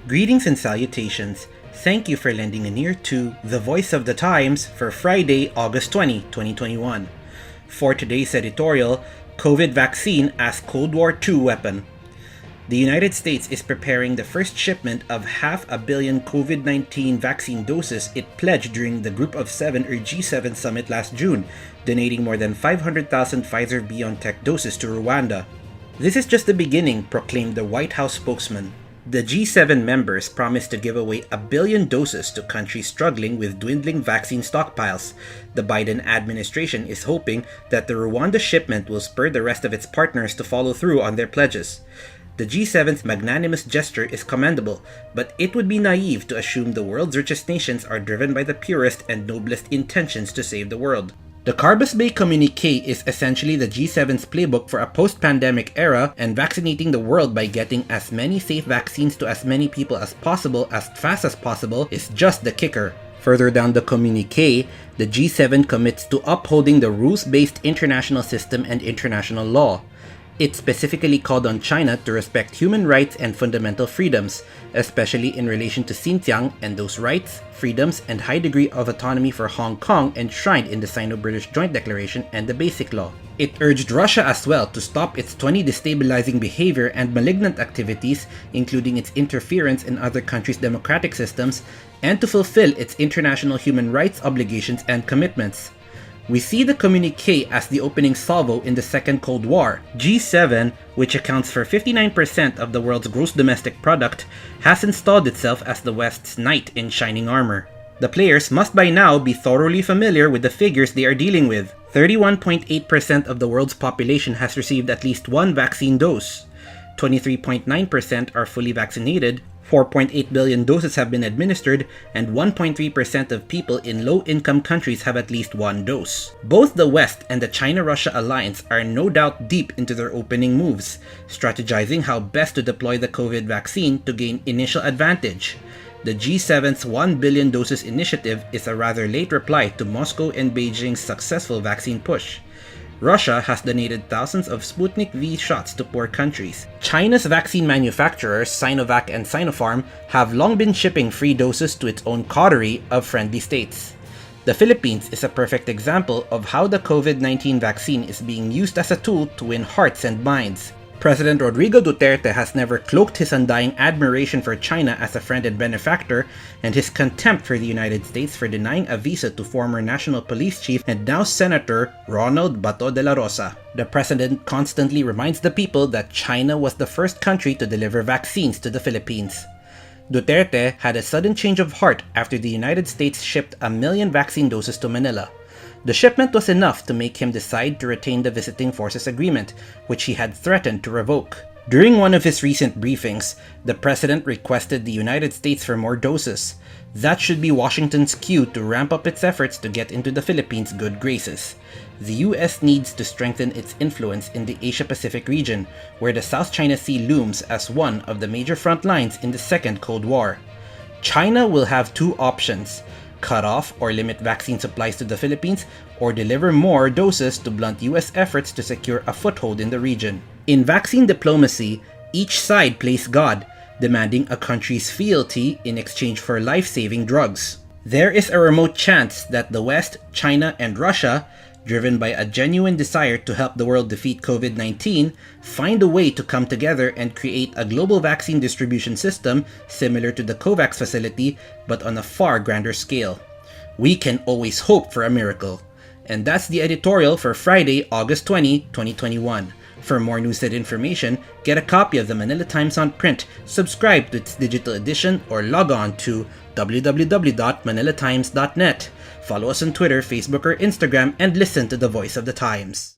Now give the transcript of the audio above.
Greetings and salutations. Thank you for lending an ear to The Voice of the Times for Friday, August 20, 2021. For today's editorial, COVID vaccine as Cold War II weapon. The United States is preparing the first shipment of 500 million COVID-19 vaccine doses it pledged during the Group of Seven or G7 summit last June, donating more than 500,000 Pfizer-BioNTech doses to Rwanda. This is just the beginning, proclaimed the White House spokesman. The G7 members promised to give away 1 billion doses to countries struggling with dwindling vaccine stockpiles. The Biden administration is hoping that the Rwanda shipment will spur the rest of its partners to follow through on their pledges. The G7's magnanimous gesture is commendable, but it would be naive to assume the world's richest nations are driven by the purest and noblest intentions to save the world. The Carbis Bay Communique is essentially the G7's playbook for a post-pandemic era, and vaccinating the world by getting as many safe vaccines to as many people as possible as fast as possible is just the kicker. Further down the communique, the G7 commits to upholding the rules-based international system and international law. It specifically called on China to respect human rights and fundamental freedoms, especially in relation to Xinjiang and those rights, freedoms, and high degree of autonomy for Hong Kong enshrined in the Sino-British Joint Declaration and the Basic Law. It urged Russia as well to stop its destabilizing behavior and malignant activities, including its interference in other countries' democratic systems, and to fulfill its international human rights obligations and commitments. We see the communique as the opening salvo in the Second Cold War. G7, which accounts for 59% of the world's gross domestic product, has installed itself as the West's knight in shining armor. The players must by now be thoroughly familiar with the figures they are dealing with. 31.8% of the world's population has received at least one vaccine dose. 23.9% are fully vaccinated. 4.8 billion doses have been administered, and 1.3% of people in low-income countries have at least one dose. Both the West and the China-Russia alliance are no doubt deep into their opening moves, strategizing how best to deploy the COVID vaccine to gain initial advantage. The G7's 1 billion doses initiative is a rather late reply to Moscow and Beijing's successful vaccine push. Russia has donated thousands of Sputnik V shots to poor countries. China's vaccine manufacturers, Sinovac and Sinopharm, have long been shipping free doses to its own coterie of friendly states. The Philippines is a perfect example of how the COVID-19 vaccine is being used as a tool to win hearts and minds. President Rodrigo Duterte has never cloaked his undying admiration for China as a friend and benefactor, and his contempt for the United States for denying a visa to former National Police Chief and now Senator Ronald Bato de la Rosa. The president constantly reminds the people that China was the first country to deliver vaccines to the Philippines. Duterte had a sudden change of heart after the United States shipped 1 million vaccine doses to Manila. The shipment was enough to make him decide to retain the Visiting Forces Agreement, which he had threatened to revoke. During one of his recent briefings, the president requested the United States for more doses. That should be Washington's cue to ramp up its efforts to get into the Philippines' good graces. The US needs to strengthen its influence in the Asia-Pacific region, where the South China Sea looms as one of the major front lines in the Second Cold War. China will have two options: cut off or limit vaccine supplies to the Philippines, or deliver more doses to blunt US efforts to secure a foothold in the region. In vaccine diplomacy, each side plays God, demanding a country's fealty in exchange for life-saving drugs. There is a remote chance that the West, China, and Russia, driven by a genuine desire to help the world defeat COVID-19, find a way to come together and create a global vaccine distribution system similar to the COVAX facility, but on a far grander scale. We can always hope for a miracle. And that's the editorial for Friday, August 20, 2021. For more news and information, get a copy of the Manila Times on print, subscribe to its digital edition, or log on to www.manilatimes.net. Follow us on Twitter, Facebook, or Instagram, and listen to the Voice of the Times.